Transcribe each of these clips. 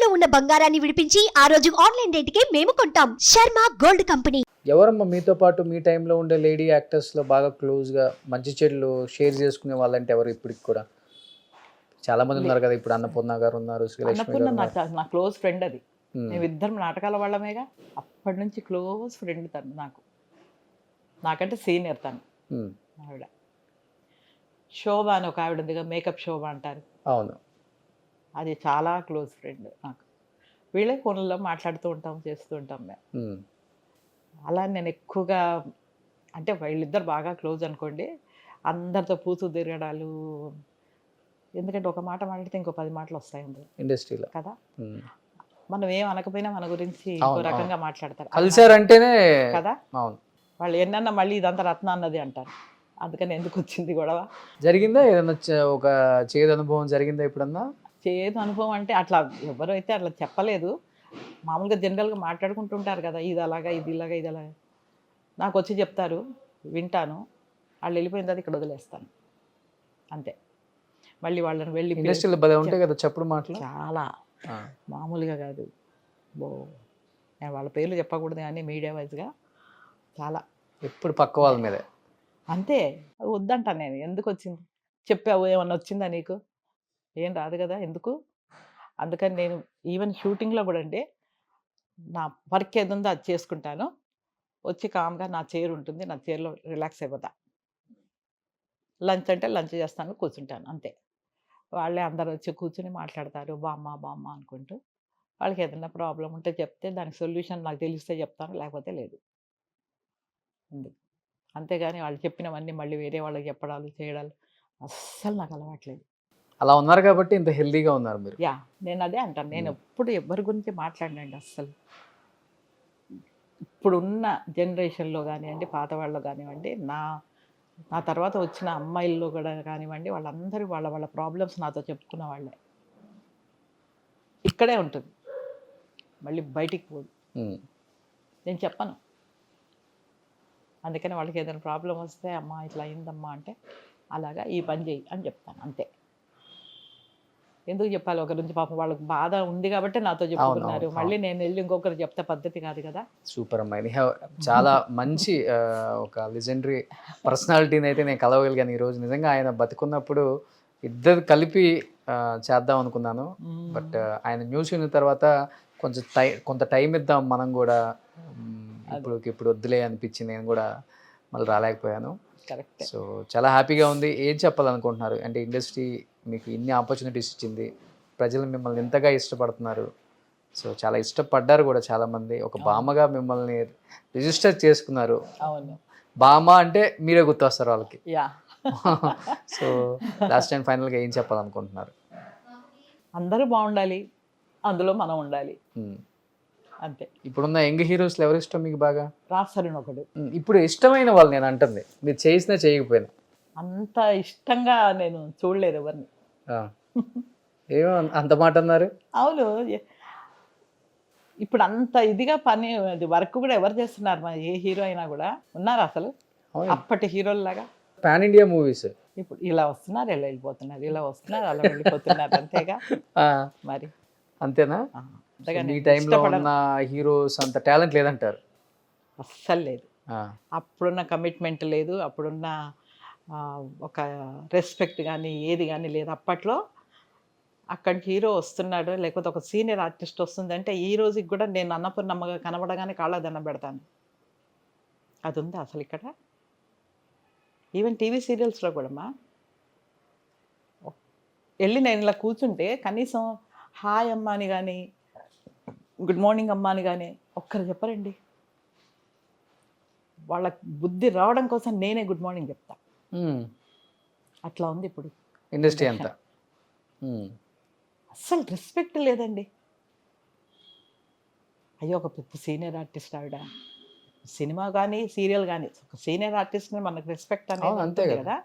ఇంట్లో ఉన్న బంగారాన్ని విడిపించి ఆ రోజు ఆన్లైన్ రేటుకే మేము కొంటాం. Sharma gold company. ఎవరమ్మా మీతో పాటు మీ టైంలో ఉండే లేడీ యాక్టర్స్లో బాగా క్లోజ్గా మంచి చెడులు షేర్ చేసుకునే వాళ్ళంటే ఎవరు ఇప్పటికి కూడా? చాలా మంది ఉన్నారు కదా, ఇప్పుడు అన్నపూర్ణ గారు ఉన్నారు, శ్రీలక్ష్మి అన్నపూర్ణ గారు ఉన్నారు. నా క్లోజ్ ఫ్రెండ్ అది. మేమిద్దరం నాటకాల వాళ్ళమేగా, అప్పటి నుంచి క్లోజ్ ఫ్రెండ్ తను. నాకంటే సీనియర్ తను. ఆవిడ శోభ అని ఒక ఆవిడ ఉందిగా, మేకప్ శోభ అంటారు, అవును, అది చాలా క్లోజ్ ఫ్రెండ్ నాకు. వీళ్ళే ఫోన్లలో మాట్లాడుతూ ఉంటాం, చేస్తూ ఉంటాం మేము. అలా నేను ఎక్కువగా అంటే వీళ్ళిద్దరు బాగా క్లోజ్ అనుకోండి. అందరితో పూతూ తిరగడాలు, ఎందుకంటే ఒక మాట మాట్లాడితే ఇంకో 10 మాటలు వస్తాయి అందులో ఇండస్ట్రీలో కదా. మనం ఏం అనకపోయినా మన గురించి ఇంకో రకంగా మాట్లాడతారు కలిసారంటేనే కదా. అవును, వాళ్ళు ఎన్నన్నా మళ్ళీ ఇదంతా రత్న అన్నది అంటారు. అందుకని ఎందుకు వచ్చింది గొడవ? జరిగిందా ఏదన్నా ఒక చేదు అనుభవం జరిగిందా ఎప్పుడన్నా? చేదు అనుభవం అంటే అట్లా ఎవరైతే అట్లా చెప్పలేదు. మామూలుగా జనరల్గా మాట్లాడుకుంటుంటారు కదా, ఇది అలాగా, ఇది ఇలాగా, ఇది అలాగా. నాకు వచ్చి చెప్తారు, వింటాను, వాళ్ళు వెళ్ళిపోయిన తర్వాత ఇక్కడ వదిలేస్తాను అంతే. మళ్ళీ వాళ్ళని వెళ్ళి ఇండస్ట్రీలో భలే ఉంటాయి కదా చెప్పుడు మాటలు, చాలా మామూలుగా కాదు. నేను వాళ్ళ పేర్లు చెప్పకూడదు కానీ మీడియా వైజ్గా చాలా ఎప్పుడు పక్క వాళ్ళ మీదే అంతే. వద్దంటాను నేను. ఎందుకు వచ్చింది చెప్పావు, ఏమన్నా వచ్చిందా నీకు? ఏం రాదు కదా, ఎందుకు? అందుకని నేను ఈవెన్ షూటింగ్లో కూడా అంటే నా వర్క్ ఏది ఉందో అది చేసుకుంటాను, వచ్చి కామ్గా నా చైర్ ఉంటుంది, నా చైర్లో రిలాక్స్ అయిపోతా. లంచ్ అంటే లంచ్ చేస్తాను, కూర్చుంటాను అంతే. వాళ్ళే అందరు వచ్చి కూర్చుని మాట్లాడతారు, బామ్మ బామ్మ అనుకుంటూ. వాళ్ళకి ఏదైనా ప్రాబ్లం ఉంటే చెప్తే దానికి సొల్యూషన్ నాకు తెలిస్తే చెప్తాను, లేకపోతే లేదు. అంతేగాని వాళ్ళు చెప్పినవన్నీ మళ్ళీ వేరే వాళ్ళకి చెప్పడాలు చేయడాలు అస్సలు నాకు అలవాట్లేదు. అలా ఉన్నారు కాబట్టి ఇంత హెల్దీగా ఉన్నారు మీరు. యా, నేను అదే అంటాను. నేను ఎప్పుడు ఎవరి గురించి మాట్లాడినండి అస్సలు. ఇప్పుడున్న జనరేషన్లో కానివ్వండి, పాత వాళ్ళు కానివ్వండి, నా తర్వాత వచ్చిన అమ్మాయిల్లో కూడా కానివ్వండి, వాళ్ళందరూ వాళ్ళ వాళ్ళ ప్రాబ్లమ్స్ నాతో చెప్పుకున్న వాళ్ళే. ఇక్కడే ఉంటుంది, మళ్ళీ బయటికి పోదు. నేను చెప్పను. అందుకని వాళ్ళకి ఏదైనా ప్రాబ్లం వస్తే, అమ్మ ఇట్లా అయిందమ్మా అంటే, అలాగా ఈ పని చేయి అని చెప్తాను అంతే. ఎందుకు చెప్పాలి ఒకరి నుంచి? పాపం వాళ్ళకి బాధ ఉంది కాబట్టి నాతో చెప్పుకున్నారు. మళ్ళీ నేను వెళ్ళి ఇంకొకరు చెప్తే పద్ధతి కాదు కదా. సూపర్ అమ్మాయి, చాలా మంచి ఒక లెజెండరీ పర్సనాలిటీని అయితే నేను కలవగలిగాను ఈరోజు. నిజంగా ఆయన బతికున్నప్పుడు ఇద్దరు కలిపి చేద్దాం అనుకున్నాను, బట్ ఆయన న్యూస్ విన్న తర్వాత కొంత టైం ఇద్దాం మనం కూడా, ఇప్పుడు వద్దులే అనిపించింది. నేను కూడా మళ్ళీ రాలేకపోయాను. కరెక్ట్. సో చాలా హ్యాపీగా ఉంది. ఏం చెప్పాలనుకుంటున్నారు? అంటే ఇండస్ట్రీ మీకు ఇన్ని ఆపర్చునిటీస్ ఇచ్చింది, ప్రజలు మిమ్మల్ని ఎంతగా ఇష్టపడుతున్నారు. సో చాలా ఇష్టపడ్డారు కూడా చాలామంది. ఒక బామ్మగా మిమ్మల్ని రిజిస్టర్ చేసుకున్నారు. అవును, బామ్మ అంటే మీరే గుర్తొస్తారు వాళ్ళకి. యా. సో లాస్ట్ అండ్ ఫైనల్గా ఏం చెప్పాలనుకుంటున్నారు? అందరూ బాగుండాలి, అందులో మనం ఉండాలి అంతే. ఇప్పుడున్న యంగ్ హీరోస్లో ఎవరు ఇష్టం మీకు బాగా? రాస్తారని ఒకడు. ఇప్పుడు ఇష్టమైన వాళ్ళు నేను అంటుంది, మీరు చేసినా చేయకపోయినా. అంత ఇష్టంగా నేను చూడలేదు ఎవరిని. ఏమో అంత మాట అన్నారు. అవును, ఇప్పుడు అంత ఇదిగా పని వర్క్ కూడా ఎవరు చేస్తున్నారు? మన ఏ హీరో అయినా కూడా ఉన్నారు అసలు అప్పటి హీరోల్లాగా? పాన్ ఇండియా మూవీస్ ఇప్పుడు ఇలా వస్తున్నారు, ఇలా వెళ్ళిపోతున్నారు, ఇలా వస్తున్నారు, అలా వెళ్ళిపోతున్నారు అంతేగా మరి. అంతేనా? ఈ టైంలో ఉన్న హీరోస్ అంత టాలెంట్ లేదంటారు? అస్సలు లేదు. అప్పుడున్న కమిట్మెంట్ లేదు, అప్పుడున్న ఒక రెస్పెక్ట్ కానీ ఏది కానీ లేదు. అప్పట్లో అక్కడికి హీరో వస్తున్నాడు, లేకపోతే ఒక సీనియర్ ఆర్టిస్ట్ వస్తుందంటే ఈ రోజుకి కూడా నేను అన్నపూర్ణమ్మగా కనబడగానే కాళ్ళ దండం పెడతాను. అది ఉందా అసలు ఇక్కడ? ఈవెన్ టీవీ సీరియల్స్లో కూడా వెళ్ళి నేను ఇలా కూర్చుంటే కనీసం హాయ్ అమ్మ అని కానీ, గుడ్ మార్నింగ్ అమ్మ అని కానీ ఒక్కరు చెప్పరండి. వాళ్ళకి బుద్ధి రావడం కోసం నేనే గుడ్ మార్నింగ్ చెప్తా. అట్లా ఉంది ఇప్పుడు ఇండస్ట్రీ అంతా. అస్సలు రెస్పెక్ట్ లేదండి. అయ్యో, ఒక సీనియర్ ఆర్టిస్ట్ ఆవిడ, సినిమా కానీ సీరియల్ కానీ ఒక సీనియర్ ఆర్టిస్ట్ని మనకు రెస్పెక్ట్ అనేది అంతే కదా.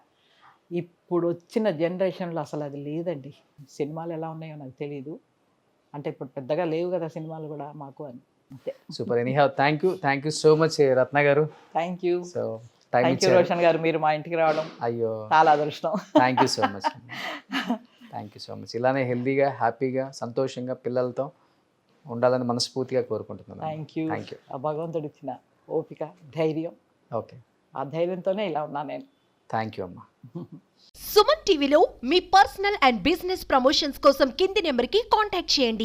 ఇప్పుడు వచ్చిన జనరేషన్లో అసలు అది లేదండి. సినిమాలు ఎలా ఉన్నాయో నాకు తెలియదు, అంటే ఇప్పుడు పెద్దగా లేవు కదా సినిమాలు కూడా మాకు అని అంతే. Super. Anyhow thank you so much Ratna గారు. Thank you. So thank you Roshan గారు, మీరు మా ఇంటికి రావడం అయ్యో చాలా అదృష్టం. Thank you so much. ఇలానే హెల్దీగా, హ్యాపీగా, సంతోషంగా పిల్లలతో ఉండాలని మనస్ఫూర్తిగా కోరుకుంటున్నాను. Thank you. Thank you. ఆ భగవంతుడు ఇచ్చిన ఓపిక, ధైర్యం, ఓకే, ఆ ధైర్యంతోనే ఇలా ఉన్నా నేను. థ్యాంక్ యూ అమ్మా. సుమన్ టీవీలో మీ పర్సనల్ అండ్ బిజినెస్ ప్రమోషన్స్ కోసం కింది నెంబర్కి కాంటాక్ట్ చేయండి.